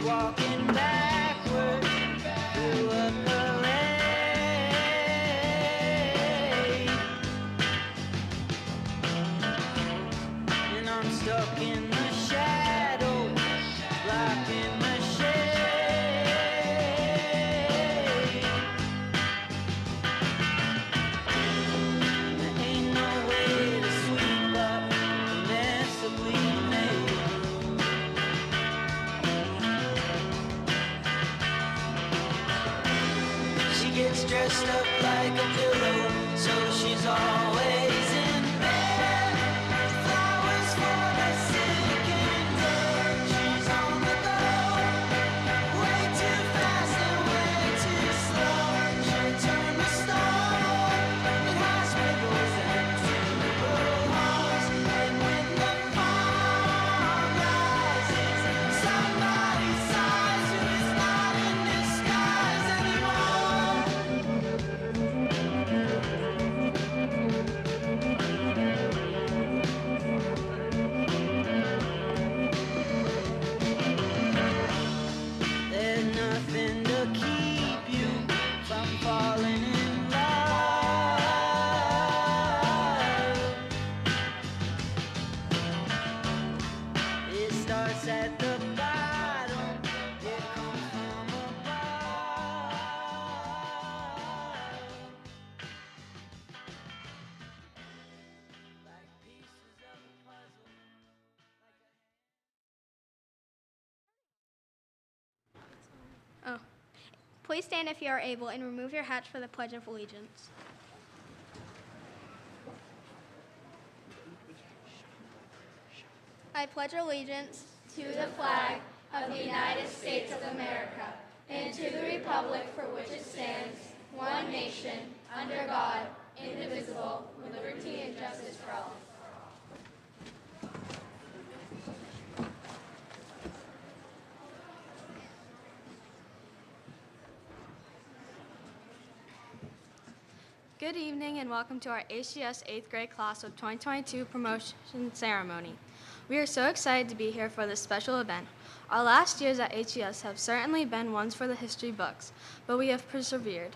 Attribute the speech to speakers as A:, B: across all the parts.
A: walking backwards through a parade, and I'm stuck in the shadow, blocking the shade. There ain't no way to sweep up the mess that we made. She gets dressed up like a pillow, so she's always in bed. Flowers for the sick and dead. She's on the go, way too fast and way too slow. She'll turn the stone in hospitals and funeral homes. And when the fog rises, somebody sighs who is not in disguise anymore. There's nothing to keep you from falling in love. It starts at the bottom, it comes from above. Like pieces of a puzzle.
B: Oh. Please stand if you are able and remove your hats for the Pledge of Allegiance. I pledge allegiance to the flag of the United States of America and to the republic for which it stands, one nation, under God, indivisible, with liberty and justice for all. Good evening and welcome to our HGS 8th grade class of 2022 promotion ceremony. We are so excited to be here for this special event. Our last years at HGS have certainly been ones for the history books, but we have persevered.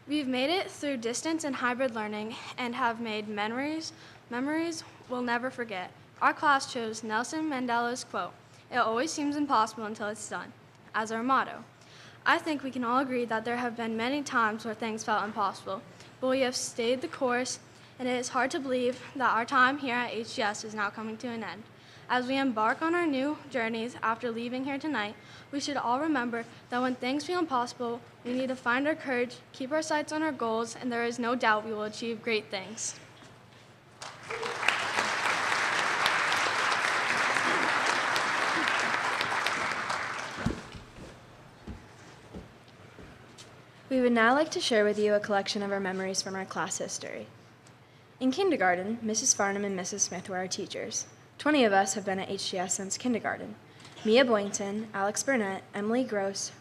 B: We've made it through distance and hybrid learning and have made memories we'll never forget. Our class chose Nelson Mandela's quote, "It always seems impossible until it's done," as our motto. I think we can all agree that there have been many times where things felt impossible, but we have stayed the course, and it is hard to believe that our time here at HGS is now coming to an end. As we embark on our new journeys after leaving here tonight, we should all remember that when things feel impossible, we need to find our courage, keep our sights on our goals, and there is no doubt we will achieve great things.
C: We would now like to share with you a collection of our memories from our class history. In kindergarten, Mrs. Farnham and Mrs. Smith were our teachers. 20 of us have been at HGS since kindergarten. Mia Boynton, Alex Burnett, Emily Green,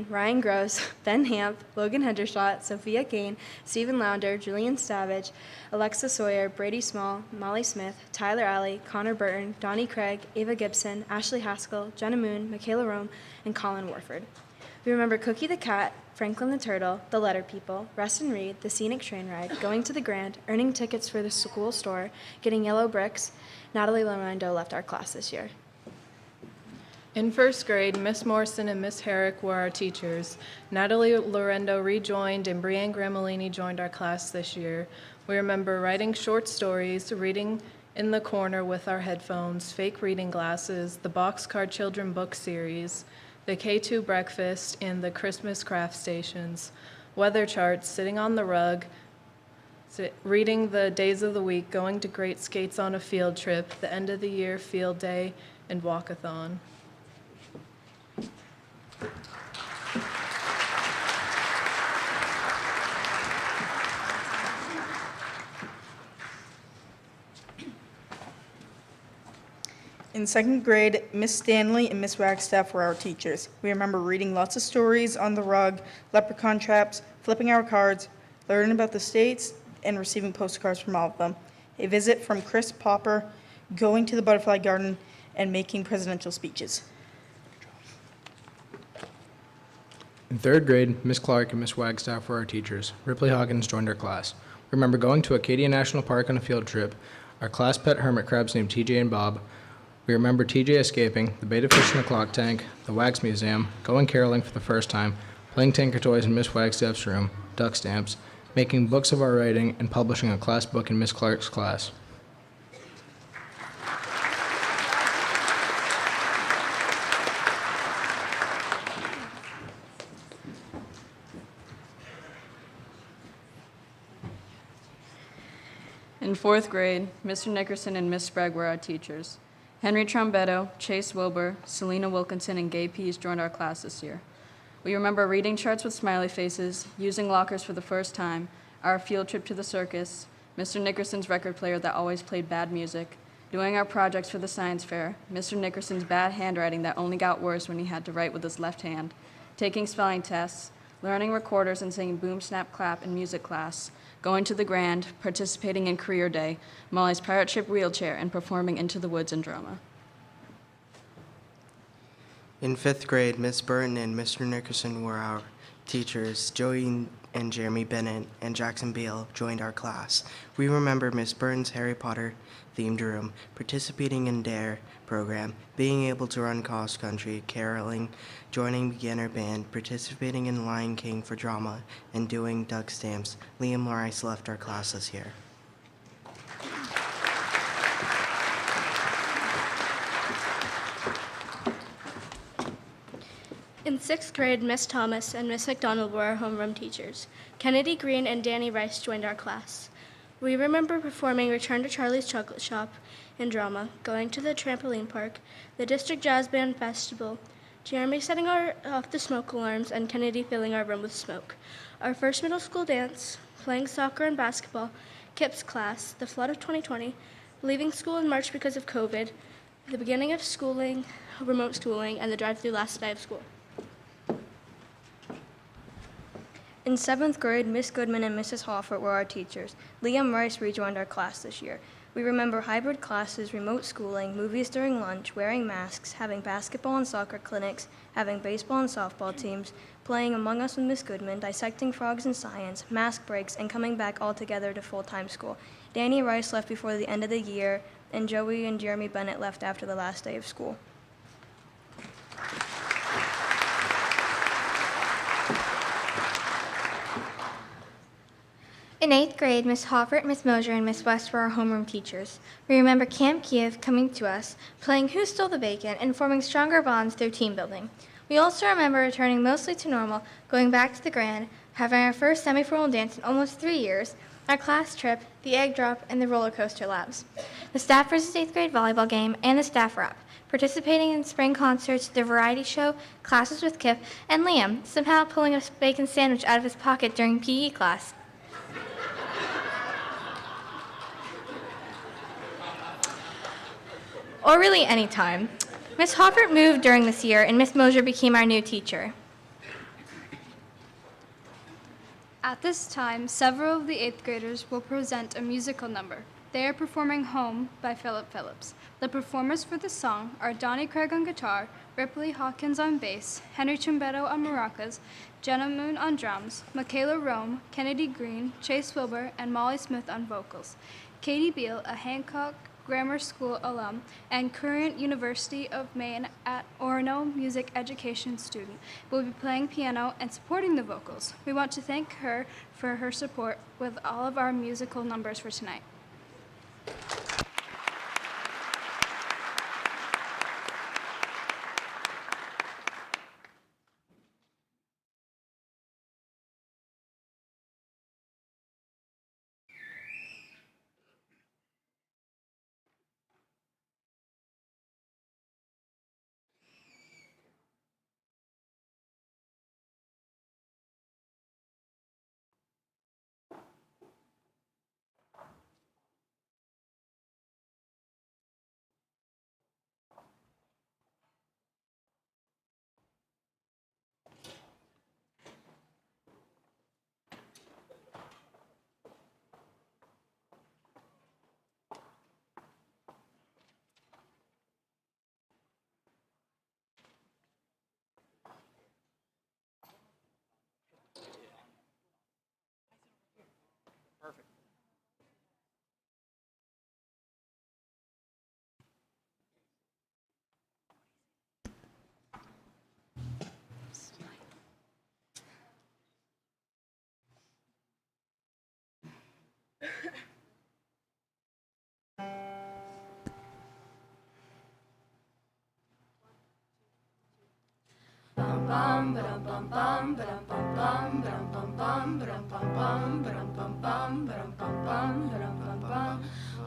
C: Ryan Gross, Ben Hamp, Logan Hendershot, Sophia Kane, Stephen Launder, Julian Savage, Alexa Sawyer, Brady Small, Molly Smith, Tyler Alley, Connor Burton, Donnie Craig, Ava Gibson, Ashley Haskell, Jenna Moon, Michaela Rome, and Colin Warford. We remember Cookie the Cat, Franklin the Turtle, the Letter People, Rustin Reed, the Scenic Train Ride, going to the Grand, earning tickets for the school store, getting yellow bricks. Natalie Lorendo left our class this year.
D: In first grade, Miss Morrison and Miss Herrick were our teachers. Natalie Lorendo rejoined and Brianne Gramolini joined our class this year. We remember writing short stories, reading in the corner with our headphones, fake reading glasses, the Boxcar Children book series, the K2 breakfast, and the Christmas craft stations, weather charts, sitting on the rug, reading the days of the week, going to Great Skates on a field trip, the end of the year field day, and walkathon.
E: In second grade, Miss Stanley and Miss Wagstaff were our teachers. We remember reading lots of stories on the rug, leprechaun traps, flipping our cards, learning about the states, and receiving postcards from all of them. A visit from Chris Popper, going to the butterfly garden, and making presidential speeches.
F: In third grade, Miss Clark and Miss Wagstaff were our teachers. Ripley Hawkins joined our class. We remember going to Acadia National Park on a field trip, our class pet hermit crabs named TJ and Bob. We remember TJ escaping, the beta fish in the clock tank, the wax museum, going caroling for the first time, playing Tinker Toys in Miss Wagstaff's room, duck stamps, making books of our writing, and publishing a class book in Miss Clark's class.
G: In fourth grade, Mr. Nickerson and Miss Sprague were our teachers. Henry Trombetto, Chase Wilbur, Selena Wilkinson, and Gay Pease joined our class this year. We remember reading charts with smiley faces, using lockers for the first time, our field trip to the circus, Mr. Nickerson's record player that always played bad music, doing our projects for the science fair, Mr. Nickerson's bad handwriting that only got worse when he had to write with his left hand, taking spelling tests, learning recorders and singing boom, snap, clap in music class, going to the Grand, participating in Career Day, Molly's pirate ship wheelchair, and performing Into the Woods and drama.
H: In fifth grade, Miss Burton and Mr. Nickerson were our teachers. Joey and Jeremy Bennett and Jackson Beale joined our class. We remember Miss Burton's Harry Potter themed room, participating in DARE program, being able to run cross country, caroling, joining beginner band, participating in Lion King for drama, and doing duck stamps. Liam Rice left our class this year.
B: In sixth grade, Miss Thomas and Miss McDonald were our homeroom teachers. Kennedy Green and Danny Rice joined our class. We remember performing Return to Charlie's Chocolate Shop in drama, going to the trampoline park, the District Jazz Band Festival, Jeremy setting off the smoke alarms, and Kennedy filling our room with smoke. Our first middle school dance, playing soccer and basketball, Kip's class, the flood of 2020, leaving school in March because of COVID, the beginning of schooling, remote schooling, and the drive-through last day of school.
C: In seventh grade, Miss Goodman and Mrs. Hoffert were our teachers. Liam Rice rejoined our class this year. We remember hybrid classes, remote schooling, movies during lunch, wearing masks, having basketball and soccer clinics, having baseball and softball teams, playing Among Us with Miss Goodman, dissecting frogs in science, mask breaks, and coming back all together to full-time school. Danny Rice left before the end of the year, and Joey and Jeremy Bennett left after the last day of school.
I: In 8th grade, Miss Hoffert, Miss Mosier, and Miss West were our homeroom teachers. We remember Camp Kiev coming to us, playing Who Stole the Bacon, and forming stronger bonds through team building. We also remember returning mostly to normal, going back to the Grand, having our first semi-formal dance in almost 3 years, our class trip, the egg drop, and the roller coaster labs, the staff versus 8th grade volleyball game, and the staff rap, participating in spring concerts, the variety show, classes with Kip, and Liam, somehow pulling a bacon sandwich out of his pocket during PE class. Or really any time. Miss Hoffert moved during this year, and Miss Mosier became our new teacher.
J: At this time, several of the 8th graders will present a musical number. They are performing Home by Philip Phillips. The performers for the song are Donnie Craig on guitar, Ripley Hawkins on bass, Henry Chimbetto on maracas, Jenna Moon on drums, Michaela Rome, Kennedy Green, Chase Wilbur, and Molly Smith on vocals. Katie Beal, a Hancock Grammar School alum and current University of Maine at Orono music education student, will be playing piano and supporting the vocals. We want to thank her for her support with all of our musical numbers for tonight.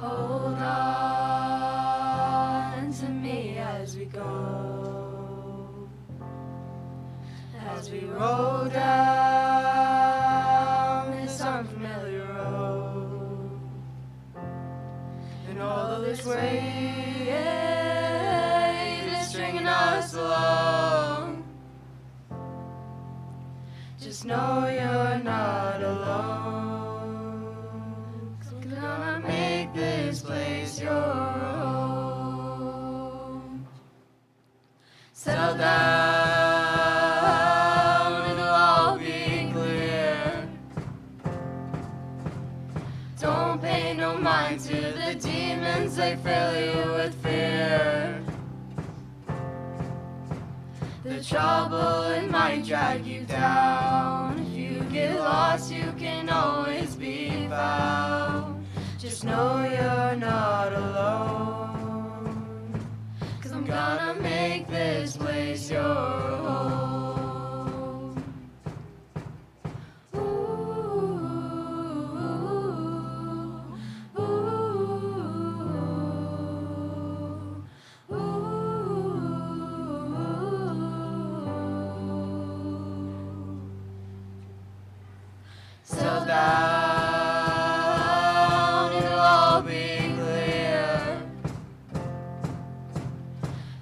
A: Hold on to me as we go, as we roll down this unfamiliar road, and all of this weight is stringing us along. Just know you're not alone, 'cause I'm gonna make this place your home. Settle down, it'll all be clear. Don't pay no mind to the demons, they fill you with fear. The trouble, it might drag you down. If you get lost, you can always be found. Just know you're not alone, 'cause I'm gonna make this place your home. Ooh, ooh, ooh, Settle down, it'll all be clear.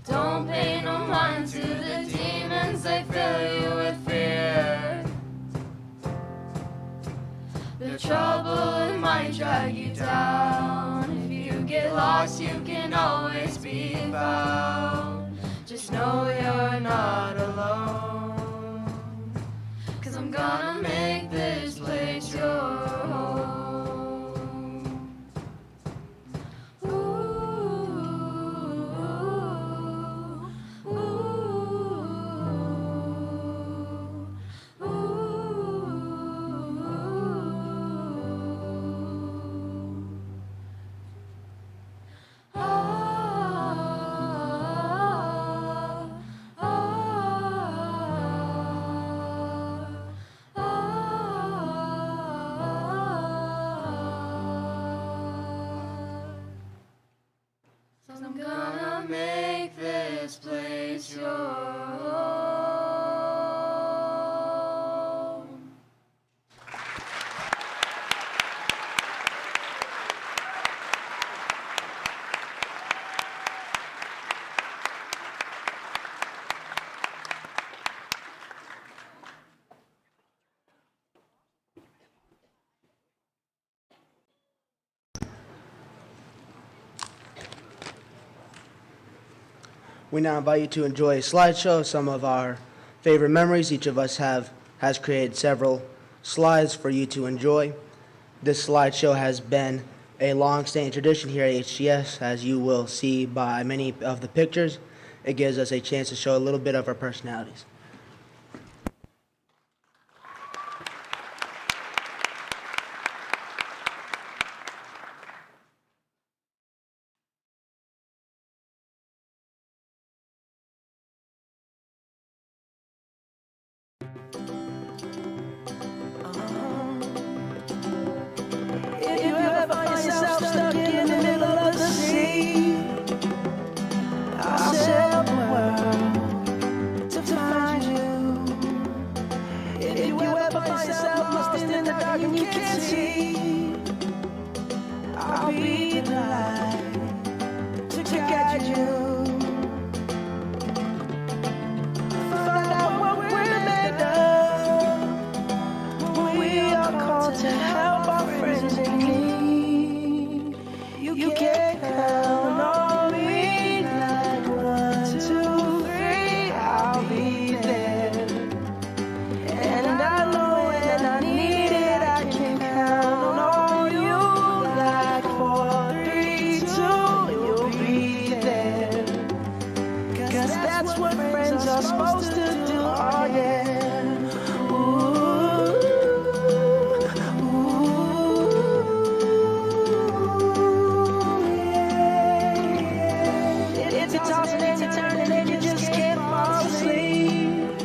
A: Don't pay no mind to the demons, they fill you with fear. The trouble, it might drag you down. If you get lost, you can always be found. Just know you're not alone, 'cause I'm gonna make this place your home. Ooh, ooh, ooh, So I'm gonna make this place your home.
K: We now invite you to enjoy a slideshow of some of our favorite memories. Each of us has created several slides for you to enjoy. This slideshow has been a long-standing tradition here at HGS, as you will see by many of the pictures. It gives us a chance to show a little bit of our personalities.
A: If you ever find yourself stuck in the middle of the sea, I'll sail the world to find you. If you ever find yourself lost in the dark and you can't see, I'll be the light to guide you. Find out what we're made of. We are called to help our friends in need. You can count on me like 1, 2, 3. I'll be there. And I know when I need it, I can count on you like 4, 3, 2. You'll be there. 'Cause that's what friends are supposed to do. Oh yeah. If you're tossing and you're turning and you just can't fall asleep,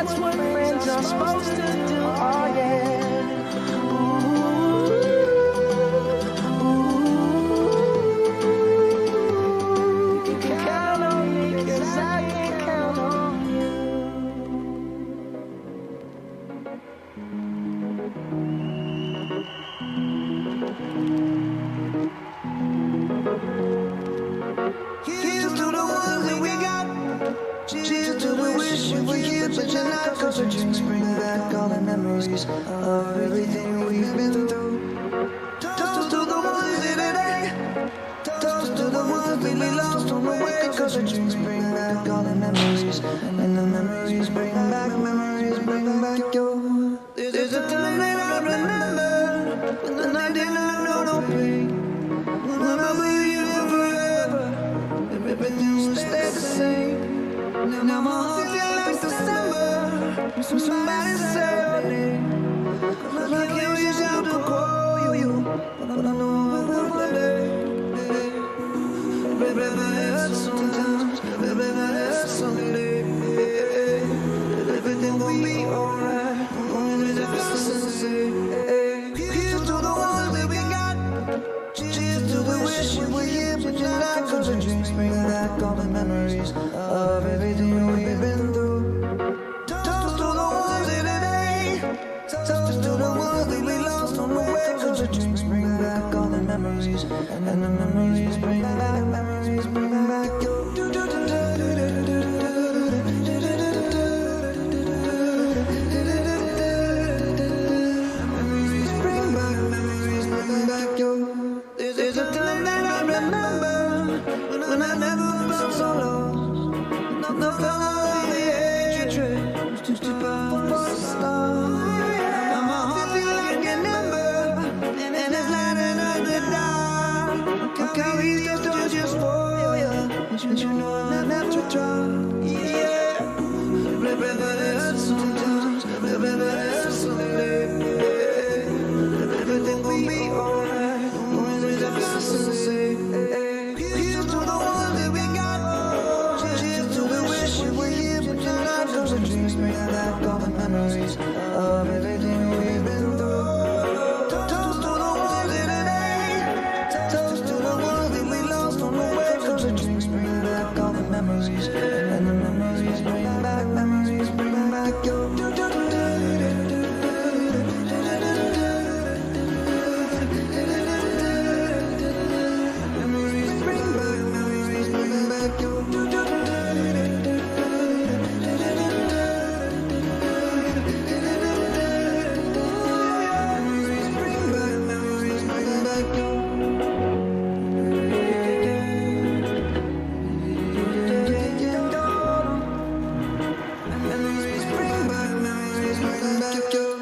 A: That's what friends are supposed to do. Oh yeah. Ooh, you can count on me 'cause I can count on you. Here's to the ones that we got. Cheers to the wish you were here, but you're not. 'Cause the drinks bring back all the memories of everything we've been through. Toast to the ones in today. Toast to the ones that we lost on the way. 'Cause the drinks bring back all the memories, and the memories bring back your. There's a time that I remember when I didn't know no pain. When I believed you forever, everything will stay the same. Now my heart feels like December. Somebody say your name. I can't reach out to call you, but I know I will one day. Baby, my head sometimes, baby, my head someday. Everything will be alright. Only the best to say. Here's to the ones that we got. Cheers to the wish you were here, but you're not. 'Cause the drinks bring back all the memories of everything we've been through. Toast to the ones in today. Toast to the ones that we lost on the way. 'Cause the drinks bring back all the memories, and the memories bring back your. Memories bring back your. There's a time that I remember when I never felt so lost. I felt all the hatred was too far for the stars. Now my heart feels like an ember, and it's lighting up the dark. I carry these torches for you, and you know I'll never drop. Yeah, baby, but it hurts sometimes. Baby, but it hurts someday. Everything will be alright. Only the best to say. Here's to the ones that we got. Cheers to the wish you were here, but you're not. 'Cause the drinks bring back all the memories of everything we've been through. Toast to the ones in today. Toast to the ones that we lost on the way. 'Cause the drinks bring back all the memories, and the memories bring back your. Memories bring back your. Memories bring back your. Memories bring back your.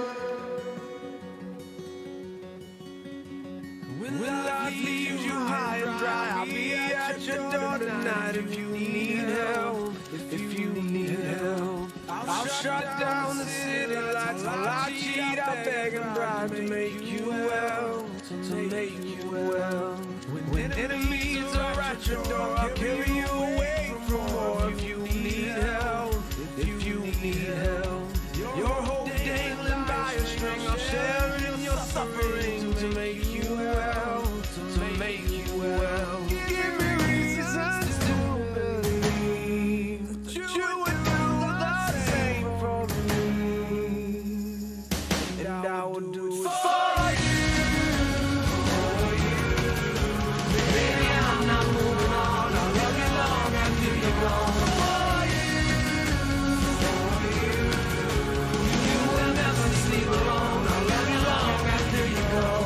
L: When life leaves you high and dry, I'll be at your door tonight if you need help. If you need help, I'll shut down the city lights. I'll cheat, I'll beg and bribe to make you well, to make you well. When enemies are at your door, I'll carry you away from more. If you need help, if you need help, your hope dangling by a string. I'll share in your suffering to make you well, to make you well. Give me reasons to believe that you would do the same for me, and I would do it for you. Baby, I'm not moving on. I'll love you long after you're gone. For you will never sleep alone. I'll love you long after you go.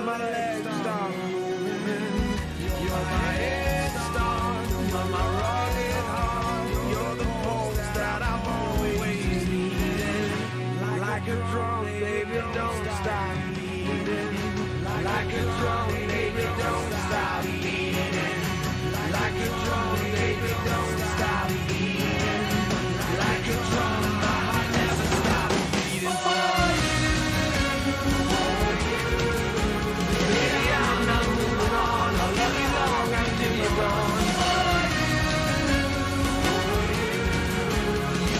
L: my legs start moving. You're my head start, you're my rugged heart. You're the pulse that I've always needed. Like a drum, baby, don't stop beating. Like a drum, baby, don't stop beating. Like a drum, baby, don't stop beating. Like a drum, my heart never stops beating for you. Baby, I'm not moving on. I'll love you long after you're gone.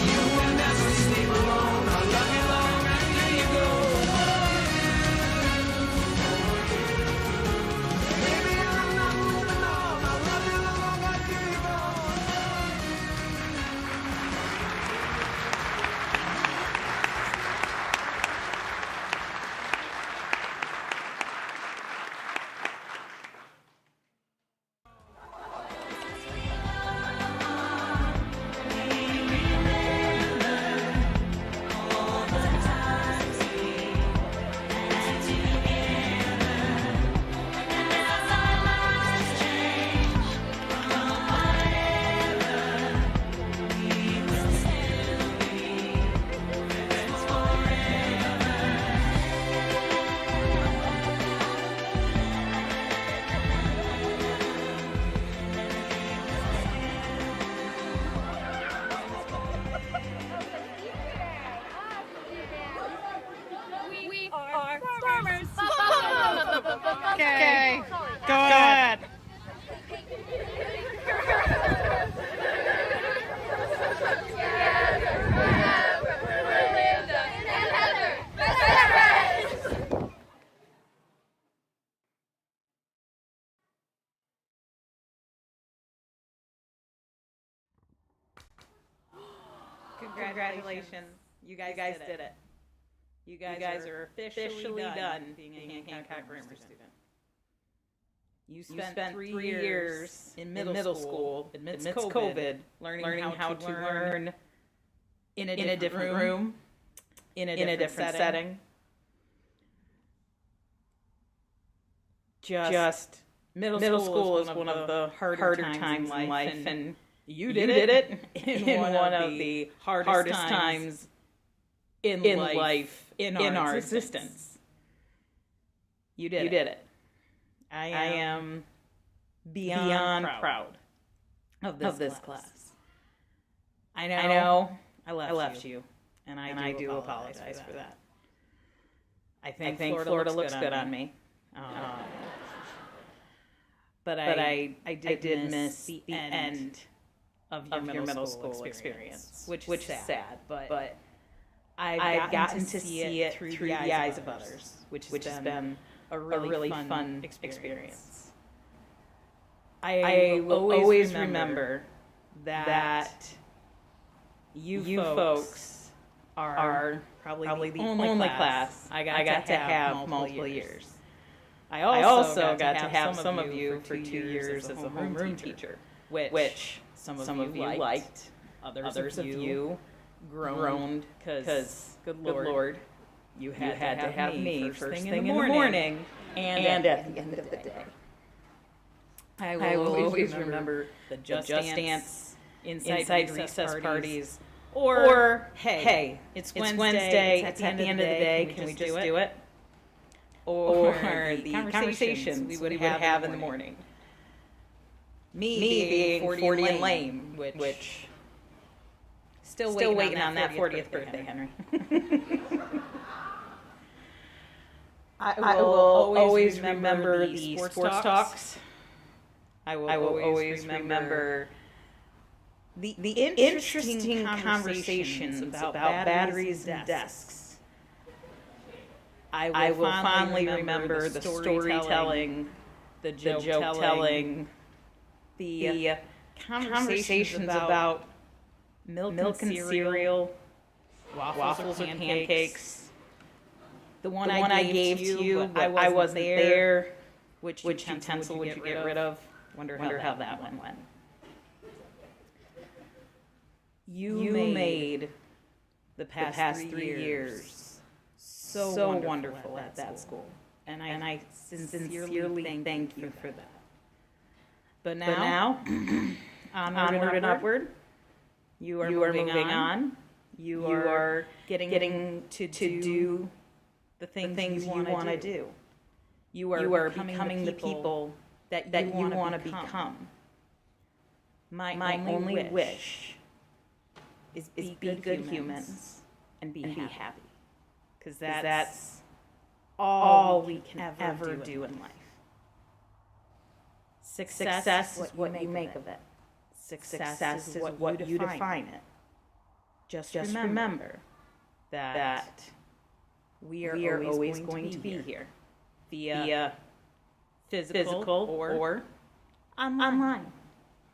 L: You will never sleep alone. I'll love you long after you go. Baby, I'm not moving on. I'll love you long after you're gone.
M: We are farmers.
N: Okay, go ahead.
M: Congratulations. You guys did it. You guys are officially done being a Hancock Grammar student. You spent 3 years in middle school amidst COVID learning how to learn in a different room, in a different setting. Just middle school is one of the harder times in life, and you did it in one of the hardest times in life in our existence. You did it. I am beyond proud of this class. I know I left you, and I do apologize for that. I think Florida looks good on me. But I did miss the end of your middle school experience, which is sad, but I've gotten to see it through the eyes of others, which has been a really fun experience. I will always remember that you folks are probably the only class I got to have multiple years. I also got to have some of you for 2 years as a homeroom teacher, which some of you liked, others of you groaned because, good Lord, you had to have me first thing in the morning and at the end of the day. I will always remember the Just Dance, inside recess parties, or hey, it's Wednesday, it's at the end of the day, can we just do it? Or the conversations we would have in the morning. Me being 40 and lame, which still waiting on that 40th birthday, Henry. I will always remember the sports talks. I will always remember the interesting conversations about batteries and desks. I will fondly remember the storytelling, the joke telling, the conversations about milk and cereal, waffles or pancakes. The one I gave to you, I wasn't there. Which utensil would you get rid of? Wonder how that one went. You made the past 3 years so wonderful at that school. And I sincerely thank you for that. But now, onward and upward, you are moving on. You are getting to do the things you want to do. You are becoming the people that you want to become. My only wish is be good humans and be happy. Because that's all we can ever do in life. Success is what you make of it. Success is what you define it. Just remember that we are always going to be here via physical or online.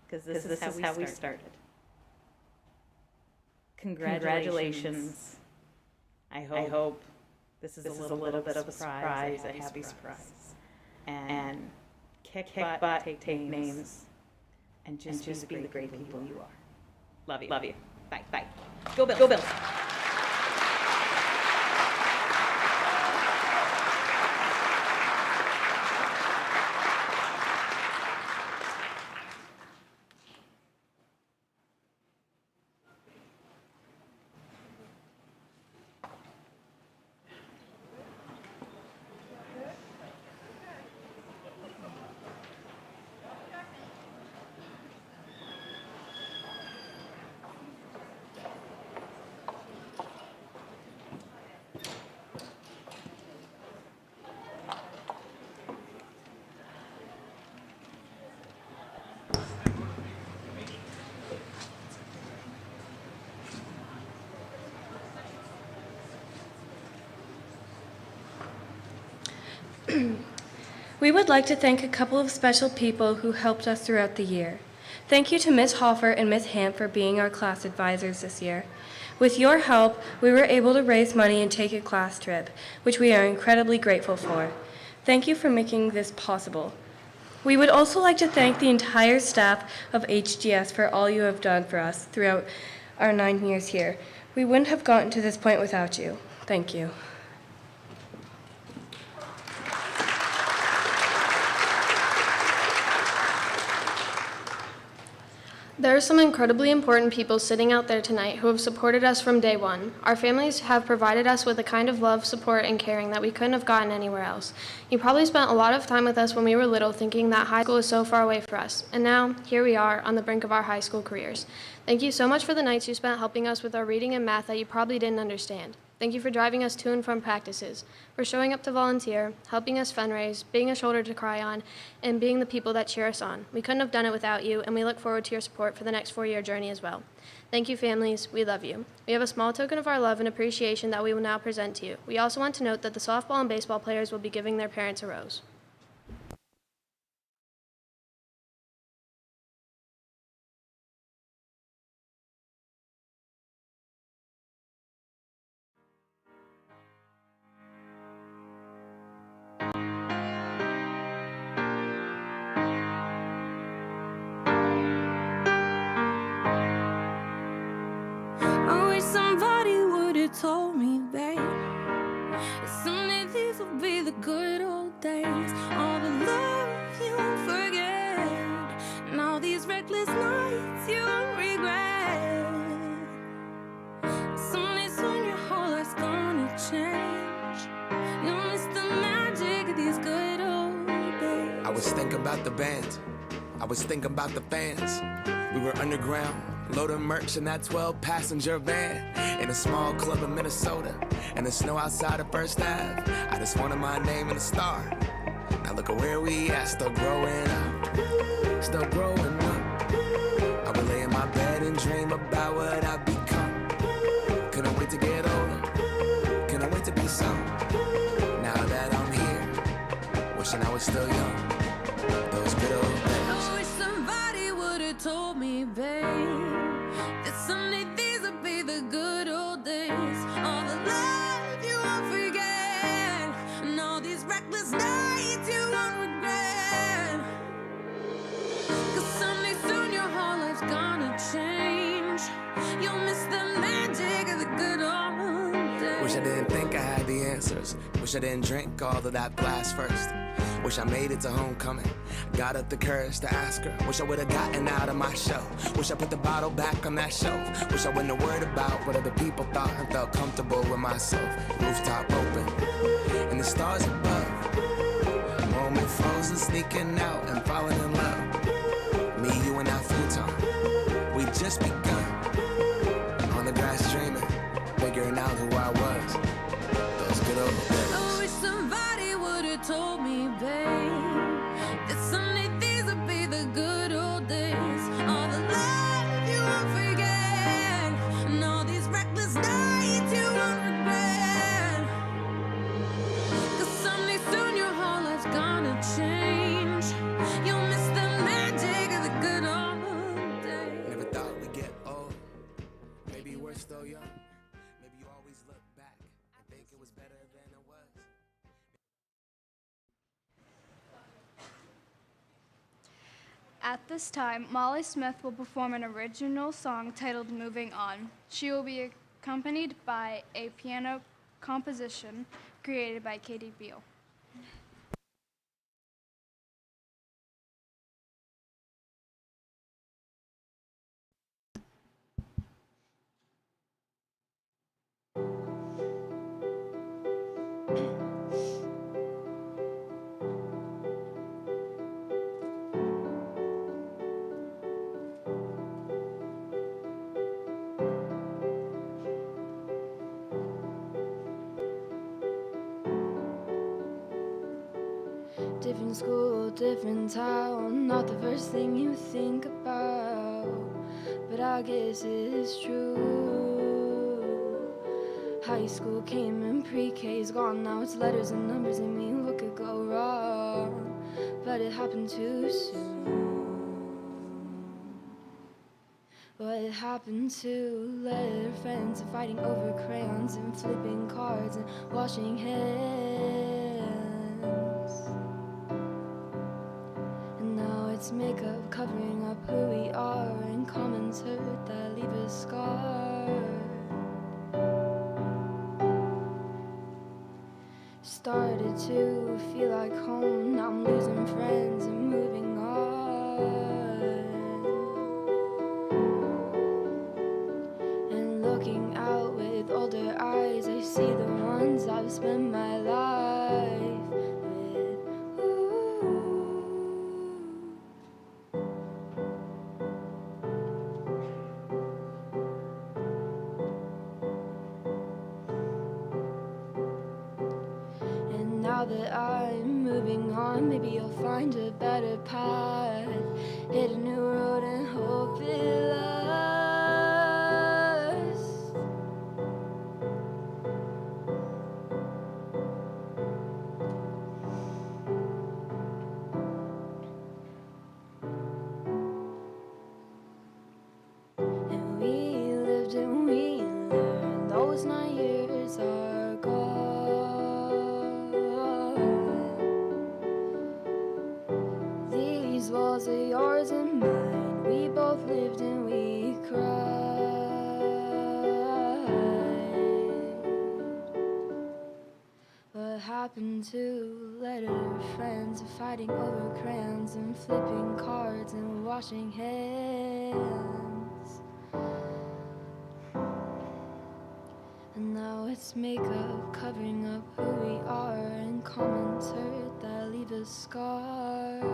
M: Because this is how we started. Congratulations. I hope this is a little bit of a surprise, a happy surprise. And kick butt, take names, and just be the great people you are. Love you. Love you. Bye. Bye. Go Bills. Go Bills.
C: We would like to thank a couple of special people who helped us throughout the year. Thank you to Ms. Hoffer and Ms. Hamp for being our class advisors this year. With your help, we were able to raise money and take a class trip, which we are incredibly grateful for. Thank you for making this possible. We would also like to thank the entire staff of HGS for all you have done for us throughout our 9 years here. We wouldn't have gotten to this point without you. Thank you.
B: There are some incredibly important people sitting out there tonight who have supported us from day one. Our families have provided us with a kind of love, support, and caring that we couldn't have gotten anywhere else. You probably spent a lot of time with us when we were little thinking that high school is so far away for us. And now, here we are on the brink of our high school careers. Thank you so much for the nights you spent helping us with our reading and math that you probably didn't understand. Thank you for driving us to and from practices, for showing up to volunteer, helping us fundraise, being a shoulder to cry on, and being the people that cheer us on. We couldn't have done it without you, and we look forward to your support for the next 4-year journey as well. Thank you, families. We love you. We have a small token of our love and appreciation that we will now present to you. We also want to note that the softball and baseball players will be giving their parents a rose.
A: I wish somebody would have told me, babe, that someday these will be the good old days. All the love you won't forget, and all these reckless nights you won't regret. Someday soon your whole life's gonna change. You'll miss the magic of these good old days.
L: I was thinking about the band, I was thinking about the fans. We were underground, loading merch in that 12-passenger van, in a small club in Minnesota, and the snow outside of First Ave. I just wanted my name and a star. Now look at where we at, still growing up, still growing up. I would lay in my bed and dream about what I'd become. Couldn't wait to get older, couldn't wait to be some. Now that I'm here, wishing I was still young. Those good old days.
A: I wish somebody would have told me, babe, that someday these would be the good old days. All the love you won't forget, and all these reckless nights you won't regret. 'Cause someday soon your whole life's gonna change. You'll miss the magic of the good old days.
L: Wish I didn't think I had the answers. clothes. Wish I didn't drink all of that blast first. Wish I made it to homecoming. Got up the courage to ask her. Wish I would've gotten out of my shell. Wish I put the bottle back on that shelf. Wish I wouldn't have worried about what other people thought and felt comfortable with myself. Rooftop open, and the stars above. Moment frozen, sneaking out and falling in love. Me, you, and that futon. We just begun. On the grass dreaming, figuring out who I was. Those good old days.
A: I wish somebody would've told me, babe, that someday these would be the good old days. All the love you won't forget, and all these reckless nights you won't regret. 'Cause someday soon your whole life's gonna change. You'll miss the magic of the good old days.
L: Never thought we'd get old. Maybe we're still young. Maybe you always look back and think it was better than it was.
J: At this time, Molly Smith will perform an original song titled Moving On. She will be accompanied by a piano composition created by Katie Beal.
C: Different school, different town, not the first thing you think about, but I guess it's true. High school came and pre-K's gone, now it's letters and numbers and me, what could go wrong? But it happened too soon. What happened to letter friends and fighting over crayons and flipping cards and washing hands? And now it's makeup covering up who we are and comments hurt that leave a scar. Started to feel like home, now I'm losing friends and moving on. And looking out with older eyes, I see the ones I've spent my life with. Ooh. And now that I'm moving on, maybe you'll find a better path. Hit a new road and hope it lasts. And we lived and we learned, those 9 years are gone. These walls are yours and mine, we both lived and we cried. What happened to letter friends, fighting over crayons and flipping cards and washing hands? And now it's makeup covering up who we are and comments hurt that leave us scarred.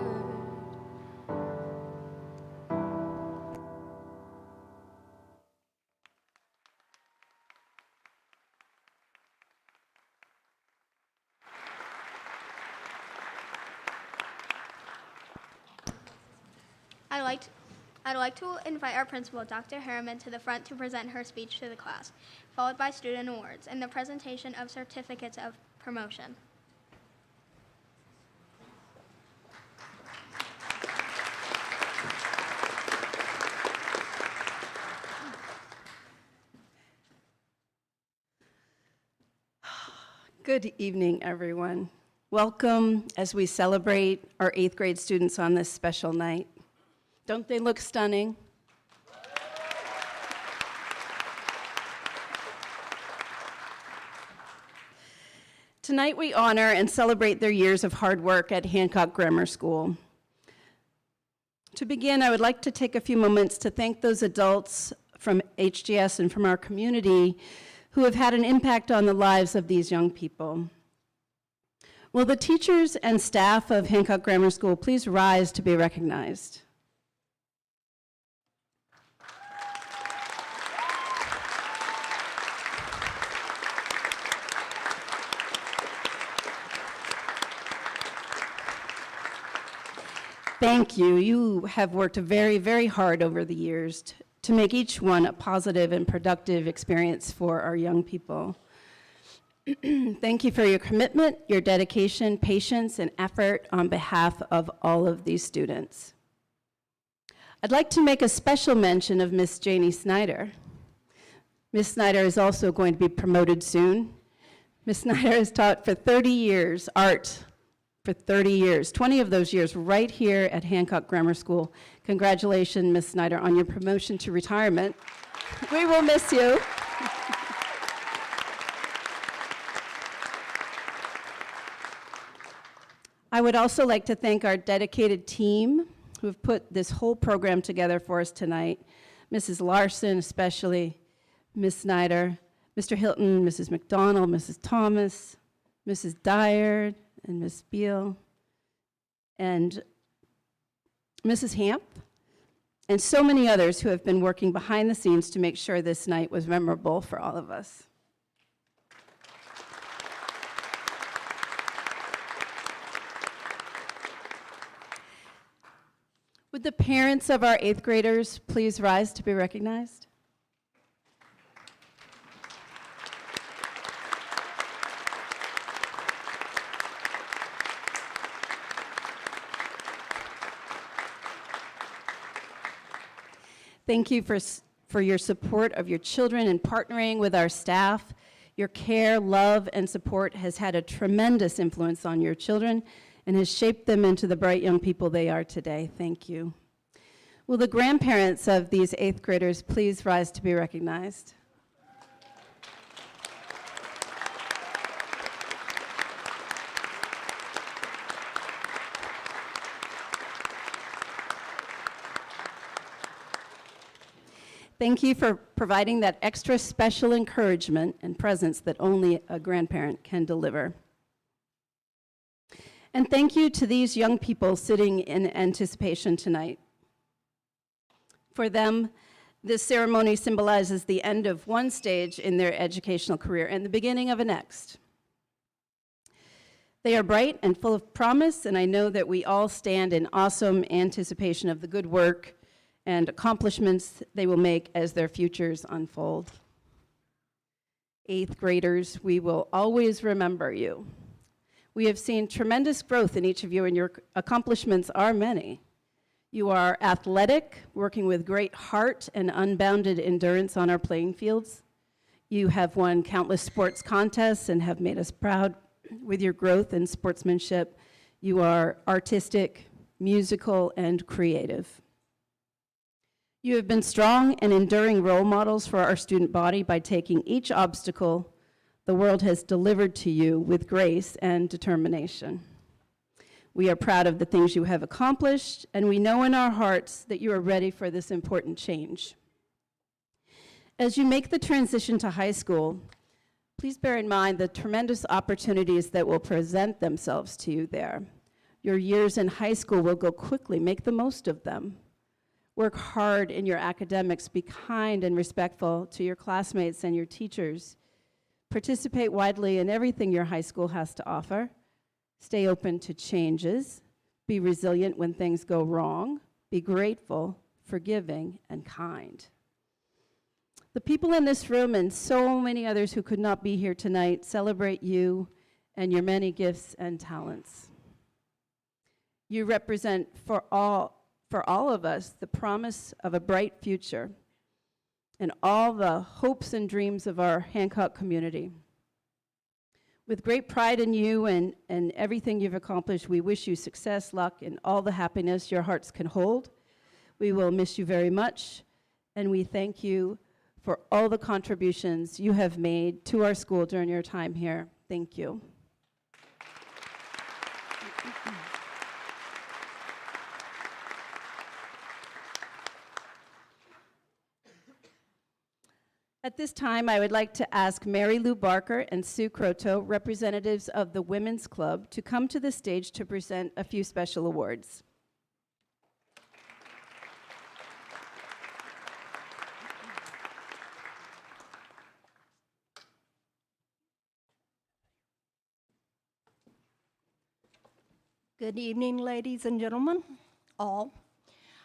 B: I'd like to invite our principal, Dr. Harriman, to the front to present her speech to the class, followed by student awards and the presentation of certificates of promotion.
O: Good evening, everyone. Welcome as we celebrate our 8th grade students on this special night. Don't they look stunning? Tonight we honor and celebrate their years of hard work at Hancock Grammar School. To begin, I would like to take a few moments to thank those adults from HGS and from our community who have had an impact on the lives of these young people. Will the teachers and staff of Hancock Grammar School please rise to be recognized? Thank you. You have worked very, very hard over the years to make each one a positive and productive experience for our young people. Thank you for your commitment, your dedication, patience, and effort on behalf of all of these students. I'd like to make a special mention of Miss Janie Snyder. Miss Snyder is also going to be promoted soon. Miss Snyder has taught for 30 years art. For 30 years, 20 of those years right here at Hancock Grammar School. Congratulations, Ms. Snyder, on your promotion to retirement. We will miss you. I would also like to thank our dedicated team who have put this whole program together for us tonight. Mrs. Larson, especially, Ms. Snyder, Mr. Hilton, Mrs. McDonald, Mrs. Thomas, Mrs. Dyer, and Ms. Beal, and Mrs. Hamp, and so many others who have been working behind the scenes to make sure this night was memorable for all of us. Would the parents of our 8th graders please rise to be recognized? Thank you for your support of your children and partnering with our staff. Your care, love, and support has had a tremendous influence on your children and has shaped them into the bright young people they are today. Thank you. Will the grandparents of these 8th graders please rise to be recognized? Thank you for providing that extra special encouragement and presence that only a grandparent can deliver. And thank you to these young people sitting in anticipation tonight. For them, this ceremony symbolizes the end of one stage in their educational career and the beginning of a next. They are bright and full of promise, and I know that we all stand in awesome anticipation of the good work and accomplishments they will make as their futures unfold. 8th graders, we will always remember you. We have seen tremendous growth in each of you, and your accomplishments are many. You are athletic, working with great heart and unbounded endurance on our playing fields. You have won countless sports contests and have made us proud with your growth and sportsmanship. You are artistic, musical, and creative. You have been strong and enduring role models for our student body by taking each obstacle the world has delivered to you with grace and determination. We are proud of the things you have accomplished, and we know in our hearts that you are ready for this important change. As you make the transition to high school, please bear in mind the tremendous opportunities that will present themselves to you there. Your years in high school will go quickly. Make the most of them. Work hard in your academics. Be kind and respectful to your classmates and your teachers. Participate widely in everything your high school has to offer. Stay open to changes. Be resilient when things go wrong. Be grateful, forgiving, and kind. The people in this room and so many others who could not be here tonight celebrate you and your many gifts and talents. You represent for all of us the promise of a bright future and all the hopes and dreams of our Hancock community. With great pride in you and everything you've accomplished, we wish you success, luck, and all the happiness your hearts can hold. We will miss you very much, and we thank you for all the contributions you have made to our school during your time here. Thank you. At this time, I would like to ask Mary Lou Barker and Sue Croto, representatives of the Women's Club, to come to the stage to present a few special awards.
P: Good evening, ladies and gentlemen, all.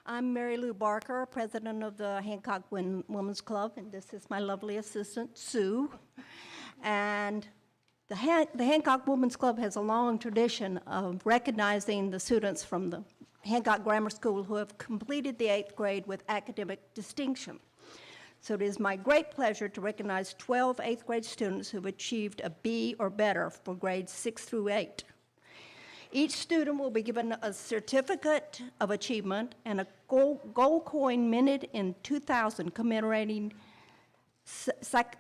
P: I'm Mary Lou Barker, president of the Hancock Women's Club, and this is my lovely assistant, Sue. And the Hancock Women's Club has a long tradition of recognizing the students from the Hancock Grammar School who have completed the 8th grade with academic distinction. So it is my great pleasure to recognize 12 8th grade students who have achieved a B or better for grades 6 through 8. Each student will be given a certificate of achievement and a gold coin minted in 2000 commemorating Sacagawea.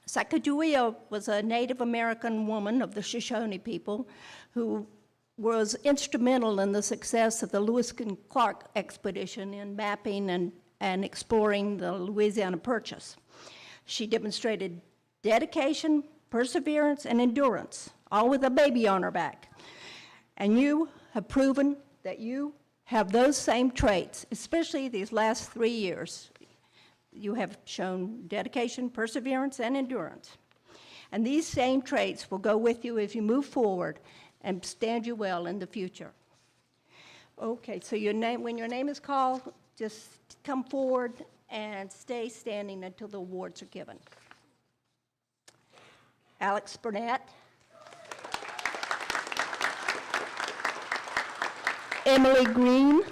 P: Sacagawea was a Native American woman of the Shoshone people who was instrumental in the success of the Lewis and Clark expedition in mapping and exploring the Louisiana Purchase. She demonstrated dedication, perseverance, and endurance, all with a baby on her back. And you have proven that you have those same traits, especially these last 3 years. You have shown dedication, perseverance, and endurance. And these same traits will go with you as you move forward and stand you well in the future. Okay, so when your name is called, just come forward and stay standing until the awards are given. Alex Burnett. Emily Green.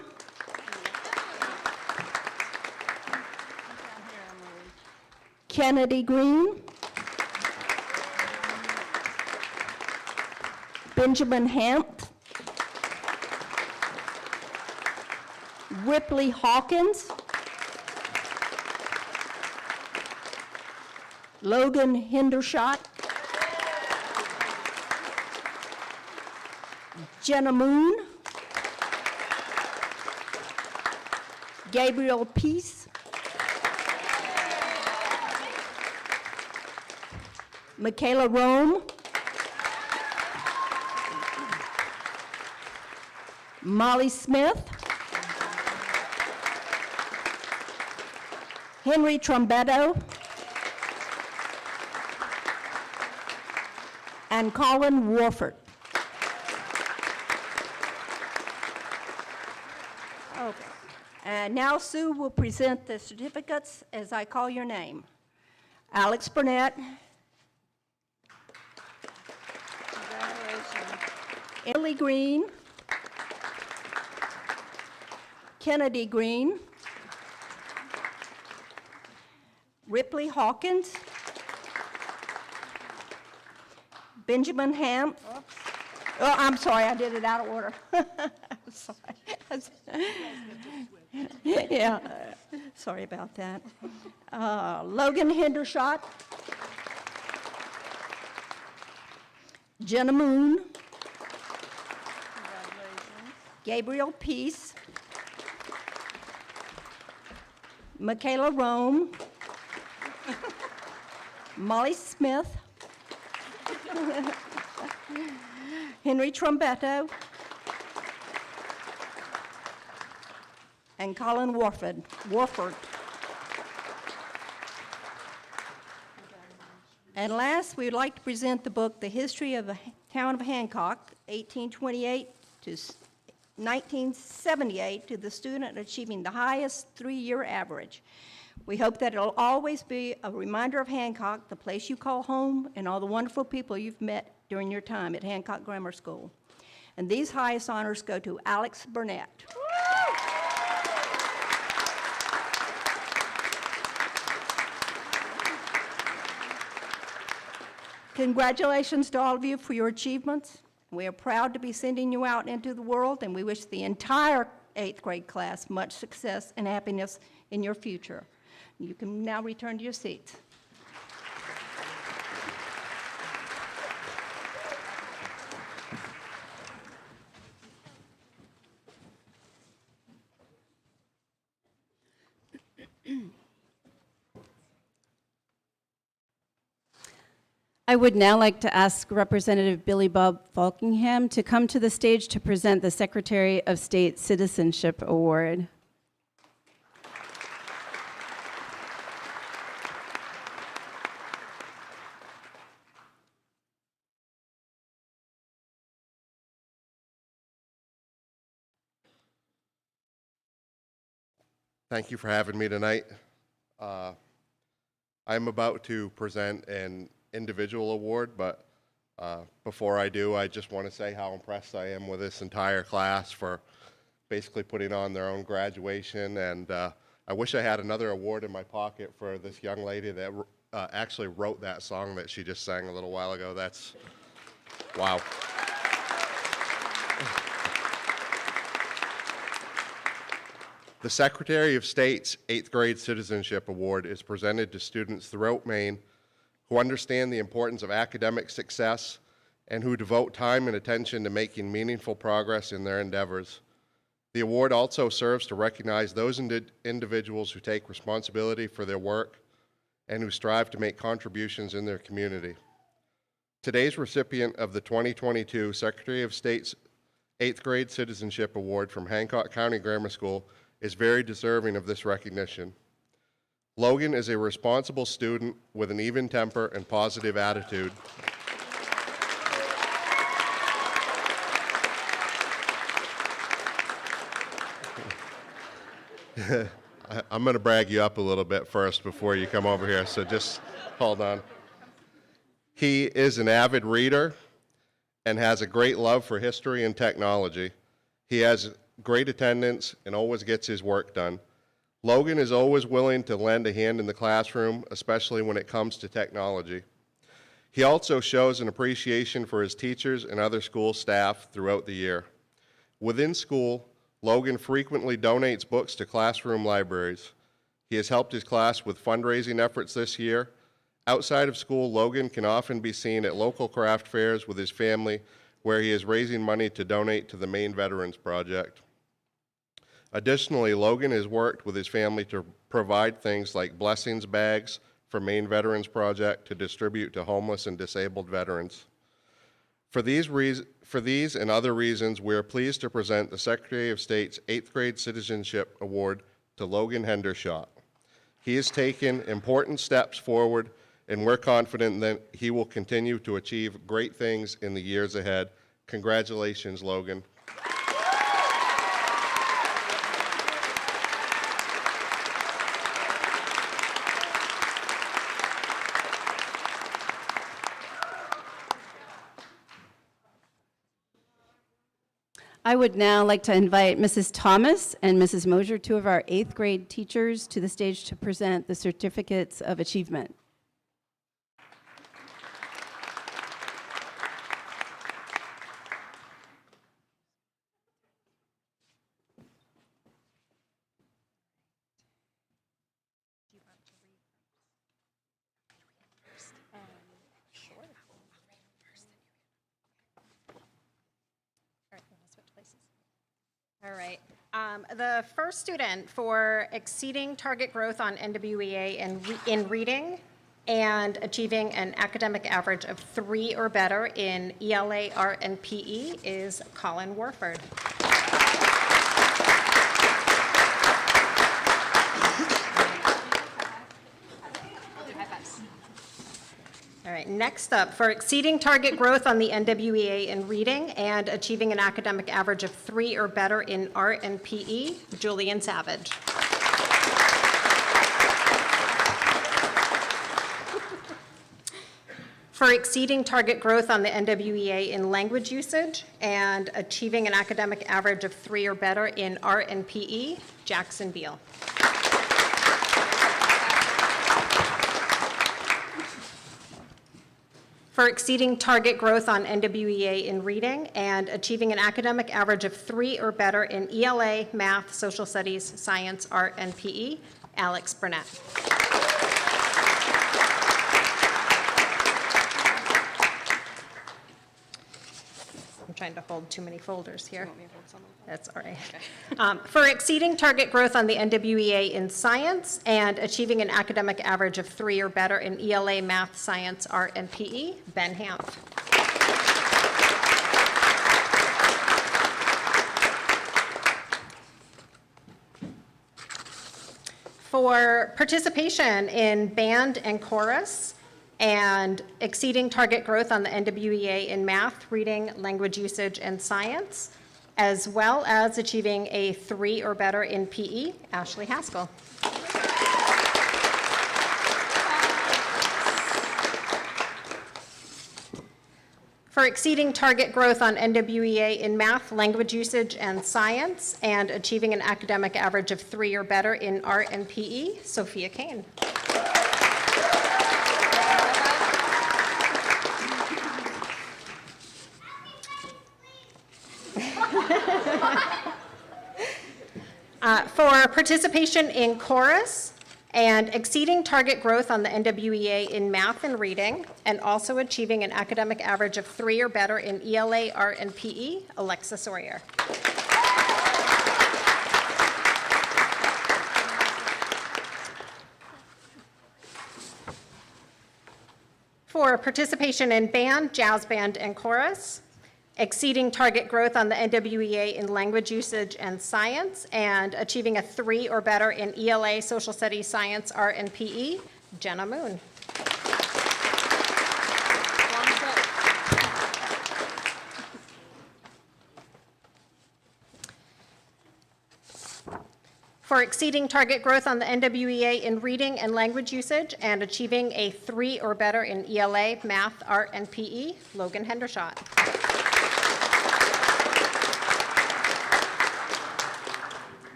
P: Kennedy Green. Benjamin Hamp. Ripley Hawkins. Logan Hendershot. Jenna Moon, Gabriel Peace, Michaela Rome, Molly Smith, Henry Trombetto, and Colin Warford. Okay. And now Sue will present the certificates as I call your name. Alex Burnett. Congratulations. Emily Green. Kennedy Green. Ripley Hawkins. Benjamin Hamp. Oh, I'm sorry, I did it out of order. Sorry. Yeah, sorry about that. Logan Hendershot. Jenna Moon. Gabriel Peace. Michaela Rome. Molly Smith. Henry Trombetto. And Colin Warford. And last, we would like to present the book, The History of the Town of Hancock, 1828 to 1978, to the student achieving the highest 3-year average. We hope that it'll always be a reminder of Hancock, the place you call home, and all the wonderful people you've met during your time at Hancock Grammar School. And these highest honors go to Alex Burnett. Congratulations to all of you for your achievements. We are proud to be sending you out into the world, and we wish the entire 8th grade class much success and happiness in your future. You can now return to your seats.
O: I would now like to ask Representative Billy Bob Falkingham to come to the stage to present the Secretary of State Citizenship Award.
Q: Thank you for having me tonight. I'm about to present an individual award, but before I do, I just want to say how impressed I am with this entire class for basically putting on their own graduation, and I wish I had another award in my pocket for this young lady that actually wrote that song that she just sang a little while ago. That's, wow. The Secretary of State's 8th Grade Citizenship Award is presented to students throughout Maine who understand the importance of academic success and who devote time and attention to making meaningful progress in their endeavors. The award also serves to recognize those individuals who take responsibility for their work and who strive to make contributions in their community. Today's recipient of the 2022 Secretary of State's 8th Grade Citizenship Award from Hancock County Grammar School is very deserving of this recognition. Logan is a responsible student with an even temper and positive attitude. I'm going to brag you up a little bit first before you come over here, so just hold on. He is an avid reader and has a great love for history and technology. He has great attendance and always gets his work done. Logan is always willing to lend a hand in the classroom, especially when it comes to technology. He also shows an appreciation for his teachers and other school staff throughout the year. Within school, Logan frequently donates books to classroom libraries. He has helped his class with fundraising efforts this year. Outside of school, Logan can often be seen at local craft fairs with his family, where he is raising money to donate to the Maine Veterans Project. Additionally, Logan has worked with his family to provide things like blessings bags for Maine Veterans Project to distribute to homeless and disabled veterans. For these and other reasons, we are pleased to present the Secretary of State's 8th Grade Citizenship Award to Logan Hendershot. He has taken important steps forward, and we're confident that he will continue to achieve great things in the years ahead. Congratulations, Logan.
O: I would now like to invite Mrs. Thomas and Mrs. Mosier, two of our 8th grade teachers, to the stage to present the certificates of achievement.
R: All right. The first student for exceeding target growth on NWEA in reading and achieving an academic average of 3 or better in ELA, Art, and PE is Colin Warford. All right, next up, for exceeding target growth on the NWEA in reading and achieving an academic average of 3 or better in art and PE, Julian Savage. For exceeding target growth on the NWEA in language usage and achieving an academic average of 3 or better in art and PE, Jackson Beal. For exceeding target growth on NWEA in reading and achieving an academic average of 3 or better in ELA, math, social studies, science, art, and PE, Alex Burnett. trying to hold too many folders here. That's all right. For exceeding target growth on the NWEA in science and achieving an academic average of 3 or better in ELA, math, science, art, and PE, Ben Hamp. For participation in band and chorus and exceeding target growth on the NWEA in math, reading, language usage, and science, as well as achieving a 3 or better in PE, Ashley Haskell. For exceeding target growth on NWEA in math, language usage, and science, and achieving an academic average of 3 or better in art and PE, Sophia Kane. For participation in chorus and exceeding target growth on the NWEA in math and reading, and also achieving an academic average of 3 or better in ELA, art, and PE, Alexa Sawyer. For participation in band, jazz band, and chorus, exceeding target growth on the NWEA in language usage and science, and achieving a 3 or better in ELA, social studies, science, art, and PE, Jenna Moon. For exceeding target growth on the NWEA in reading and language usage, and achieving a 3 or better in ELA, math, art, and PE, Logan Hendershot.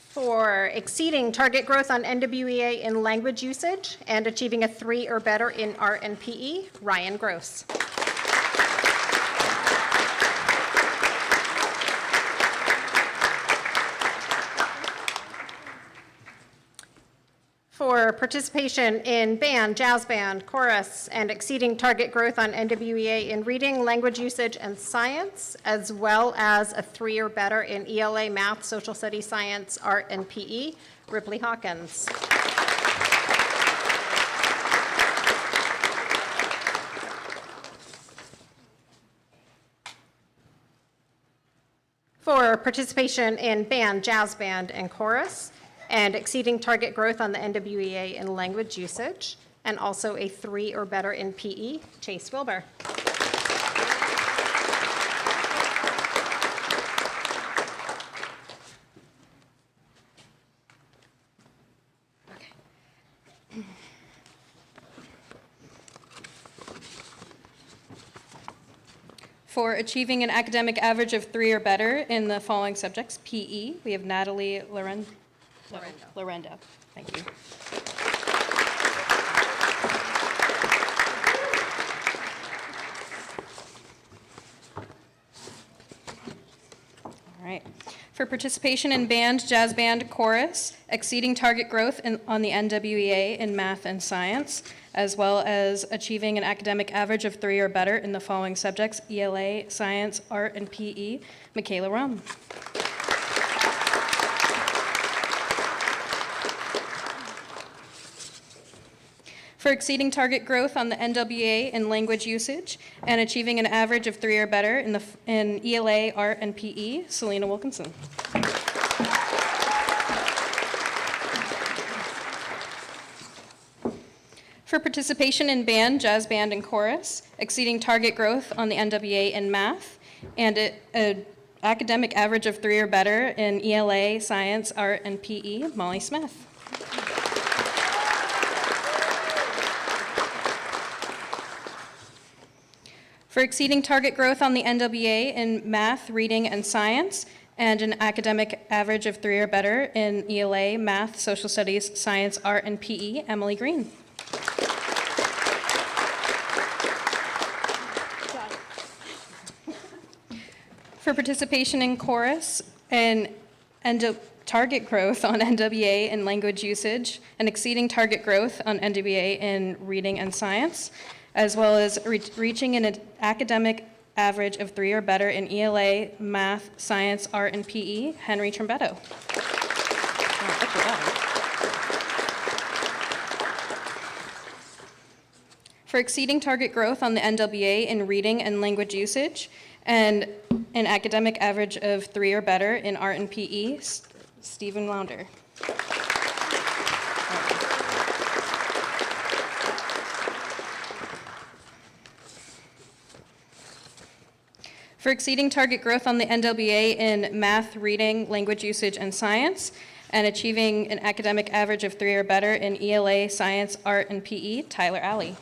R: For exceeding target growth on NWEA in language usage and achieving a 3 or better in art and PE, Ryan Gross. For participation in band, jazz band, chorus, and exceeding target growth on NWEA in reading, language usage, and science, as well as a 3 or better in ELA, math, social studies, science, art, and PE, Ripley Hawkins. For participation in band, jazz band, and chorus, and exceeding target growth on the NWEA in language usage, and also a 3 or better in PE, Chase Wilbur.
S: For achieving an academic average of 3 or better in the following subjects, PE, we have Natalie Lorendo. Thank you. All right. For participation in band, jazz band, chorus, exceeding target growth on the NWEA in math and science, as well as achieving an academic average of 3 or better in the following subjects, ELA, science, art, and PE, Michaela Rum. For exceeding target growth on the NWEA in language usage and achieving an average of 3 or better in ELA, art, and PE, Selena Wilkinson. For participation in band, jazz band, and chorus, exceeding target growth on the NWEA in math, and an academic average of 3 or better in ELA, science, art, and PE, Molly Smith. For exceeding target growth on the NWEA in math, reading, and science, and an academic average of 3 or better in ELA, math, social studies, science, art, and PE, Emily Green. For participation in chorus and target growth on NWA in language usage and exceeding target growth on NWA in reading and science, as well as reaching an academic average of 3 or better in ELA, math, science, art, and PE, Henry Trombetto. For exceeding target growth on the NWA in reading and language usage, and an academic average of 3 or better in art and PE, Stephen Launder. For exceeding target growth on the NWA in math, reading, language usage, and science, and achieving an academic average of 3 or better in ELA, science, art, and PE, Tyler Alley.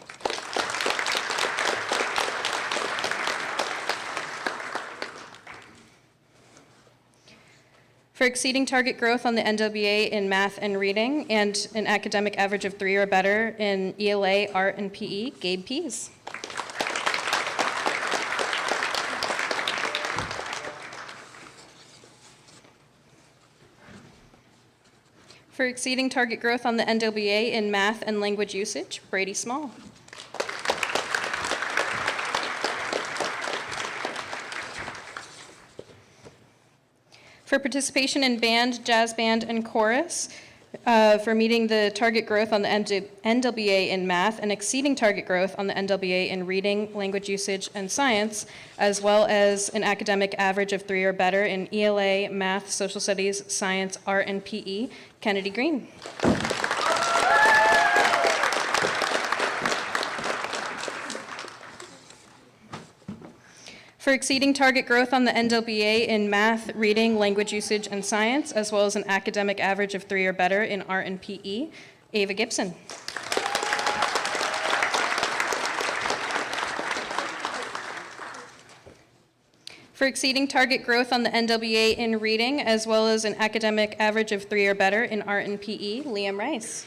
S: For exceeding target growth on the NWA in math and reading, and an academic average of 3 or better in ELA, art, and PE, Gabe Pease. For exceeding target growth on the NWA in math and language usage, Brady Small. For participation in band, jazz band, and chorus, for meeting the target growth on the NWA in math and exceeding target growth on the NWA in reading, language usage, and science, as well as an academic average of 3 or better in ELA, math, social studies, science, art, and PE, Kennedy Green. For exceeding target growth on the NWA in math, reading, language usage, and science, as well as an academic average of 3 or better in art and PE, Ava Gibson. For exceeding target growth on the NWA in reading, as well as an academic average of 3 or better in art and PE, Liam Rice.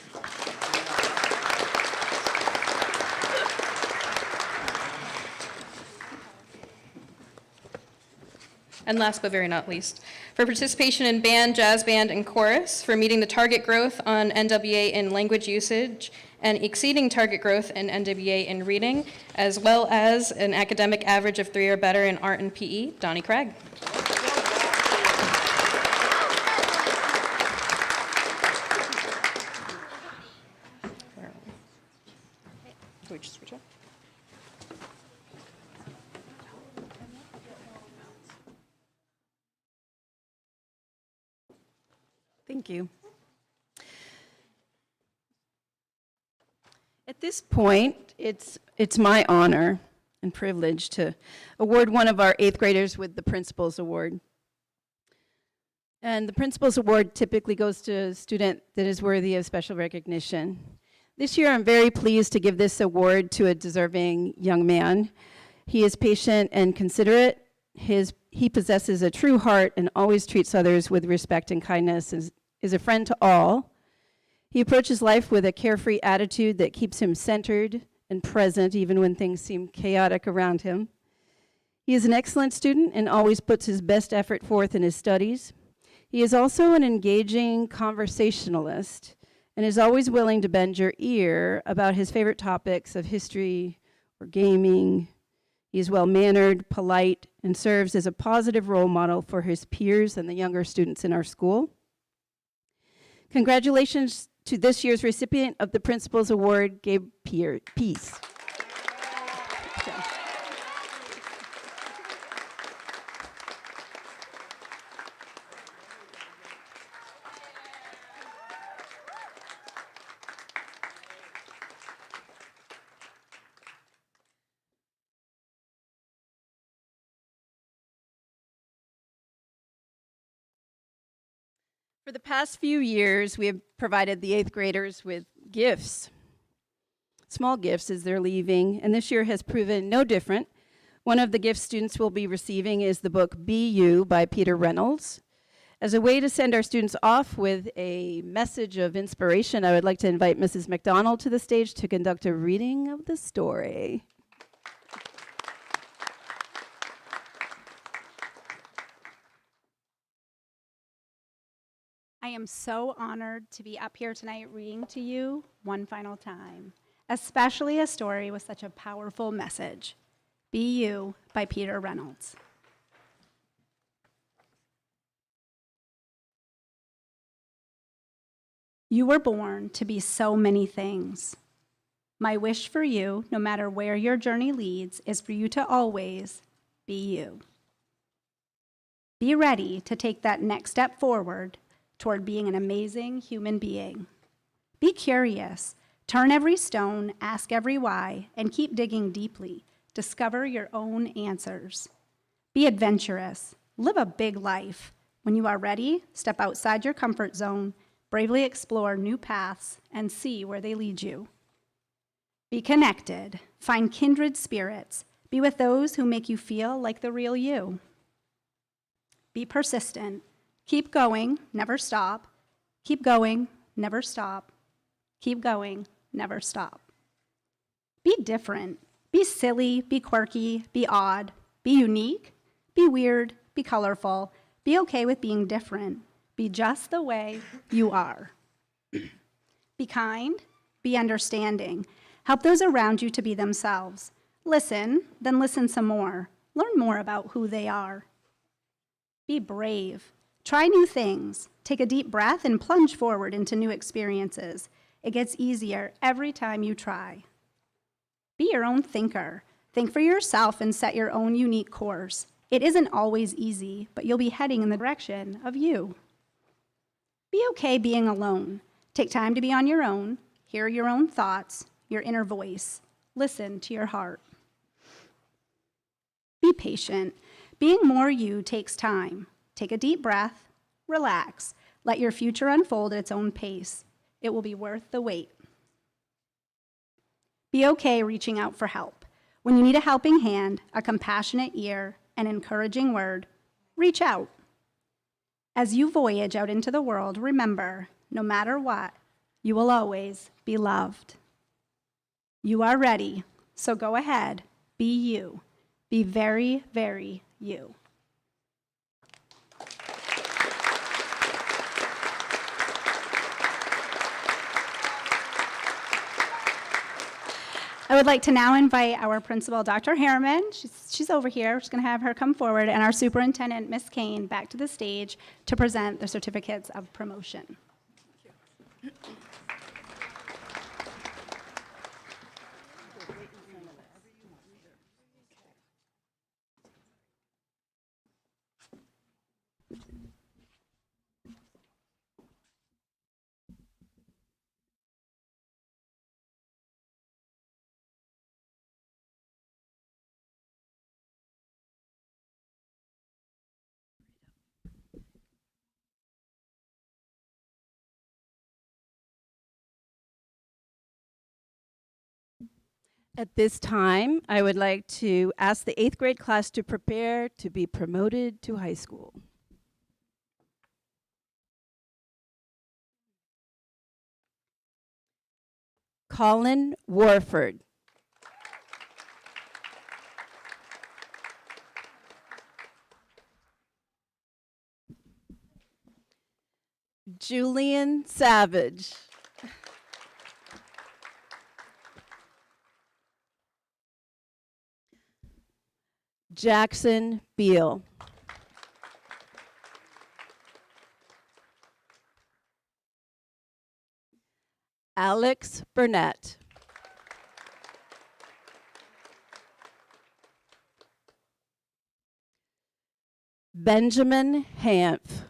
S: And last but very not least, for participation in band, jazz band, and chorus, for meeting the target growth on NWA in language usage and exceeding target growth in NWA in reading, as well as an academic average of 3 or better in art and PE, Donnie Craig. Do we just switch up?
O: Thank you. At this point, it's my honor and privilege to award one of our 8th graders with the Principal's Award. And the Principal's Award typically goes to a student that is worthy of special recognition. This year, I'm very pleased to give this award to a deserving young man. He is patient and considerate. He possesses a true heart and always treats others with respect and kindness, is a friend to all. He approaches life with a carefree attitude that keeps him centered and present even when things seem chaotic around him. He is an excellent student and always puts his best effort forth in his studies. He is also an engaging conversationalist and is always willing to bend your ear about his favorite topics of history or gaming. He is well-mannered, polite, and serves as a positive role model for his peers and the younger students in our school. Congratulations to this year's recipient of the Principal's Award, Gabe Pease. For the past few years, we have provided the 8th graders with gifts, small gifts as they're leaving, and this year has proven no different. One of the gifts students will be receiving is the book Be You by Peter Reynolds. As a way to send our students off with a message of inspiration, I would like to invite Mrs. McDonald to the stage to conduct a reading of the story.
T: I am so honored to be up here tonight reading to you one final time, especially a story with such a powerful message, Be You by Peter Reynolds. You were born to be so many things. My wish for you, no matter where your journey leads, is for you to always be you. Be ready to take that next step forward toward being an amazing human being. Be curious, turn every stone, ask every why, and keep digging deeply. Discover your own answers. Be adventurous, live a big life. When you are ready, step outside your comfort zone, bravely explore new paths, and see where they lead you. Be connected, find kindred spirits, be with those who make you feel like the real you. Be persistent, keep going, never stop. Keep going, never stop. Keep going, never stop. Be different, be silly, be quirky, be odd, be unique, be weird, be colorful, be okay with being different. Be just the way you are. Be kind, be understanding. Help those around you to be themselves. Listen, then listen some more. Learn more about who they are. Be brave. Try new things. Take a deep breath and plunge forward into new experiences. It gets easier every time you try. Be your own thinker. Think for yourself and set your own unique course. It isn't always easy, but you'll be heading in the direction of you. Be okay being alone. Take time to be on your own. Hear your own thoughts, your inner voice. Listen to your heart. Be patient. Being more you takes time. Take a deep breath, relax. Let your future unfold at its own pace. It will be worth the wait. Be okay reaching out for help. When you need a helping hand, a compassionate ear, an encouraging word, reach out. As you voyage out into the world, remember, no matter what, you will always be loved. You are ready, so go ahead, be you. Be very, very you. I would like to now invite our principal, Dr. Harriman. She's over here. We're just going to have her come forward, and our superintendent, Ms. Kane, back to the stage to present the certificates of promotion.
O: At this time, I would like to ask the 8th grade class to prepare to be promoted to high school. Colin Warford. Julian Savage. Jackson Beal. Alex Burnett. Benjamin Hampf.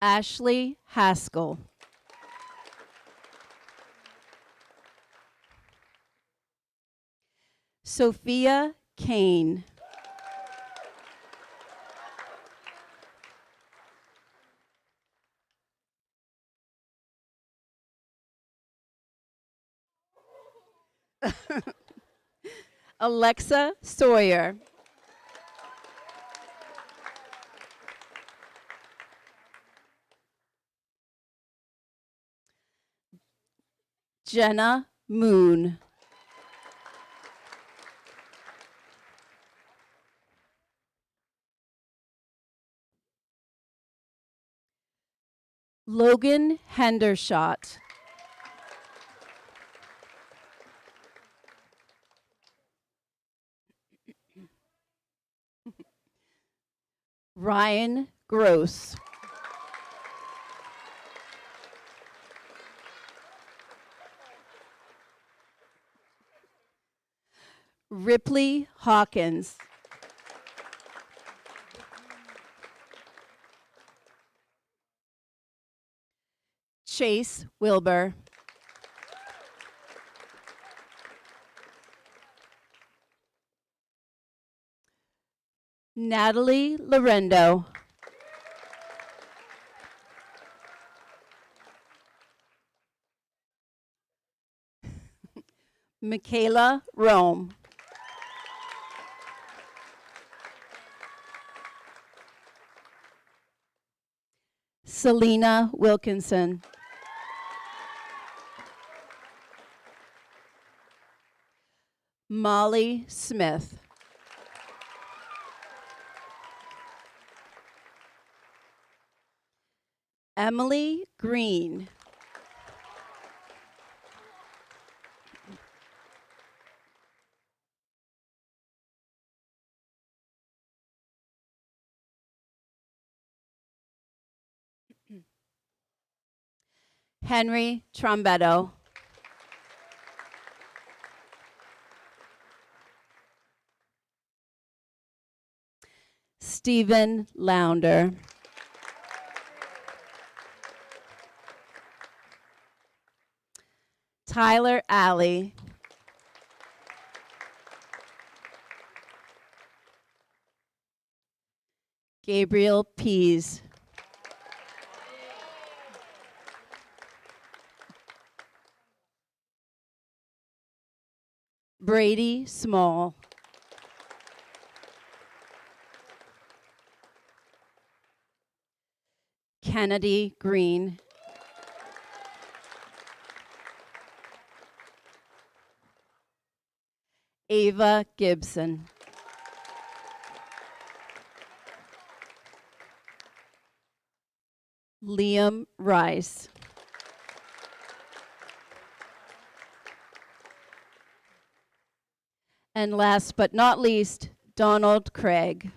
O: Ashley Haskell. Sophia Kane. Alexa Sawyer. Jenna Moon. Logan Hendershot. Ryan Gross. Ripley Hawkins. Chase Wilbur. Natalie Lorendo. Michaela Rome. Selena Wilkinson. Molly Smith. Emily Green. Henry Trombetto. Stephen Lounder. Tyler Alley. Gabriel Pease. Brady Small. Kennedy Green. Ava Gibson. Liam Rice. And last but not least, Donald Craig.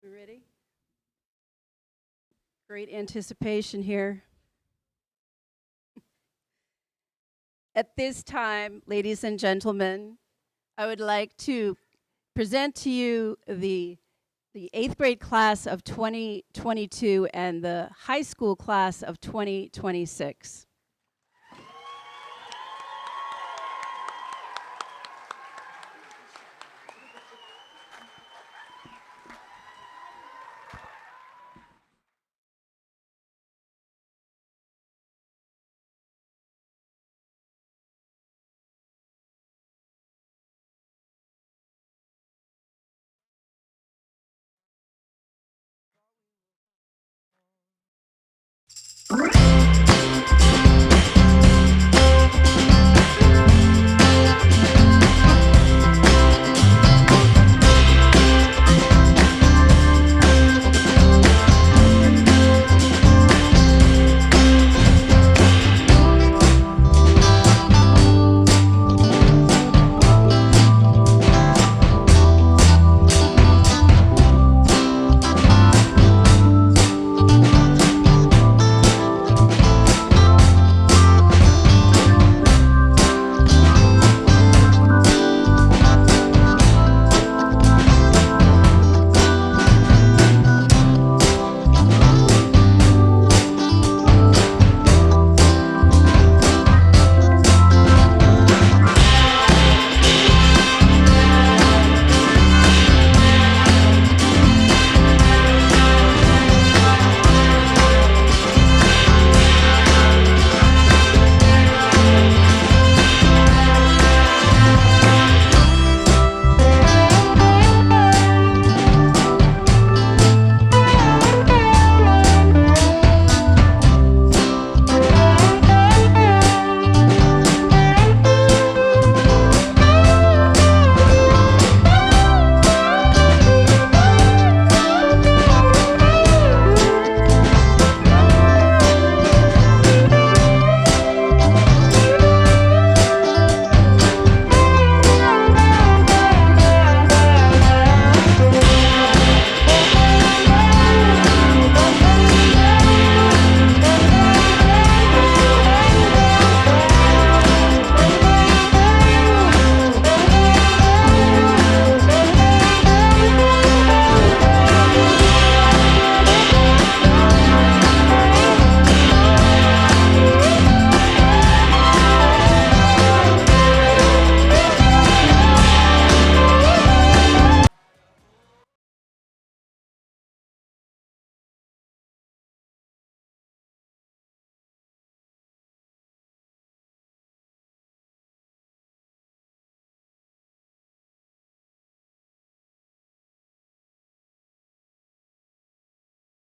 O: We ready? Great anticipation here. At this time, ladies and gentlemen, I would like to present to you the 8th grade class of 2022 and the high school class of 2026.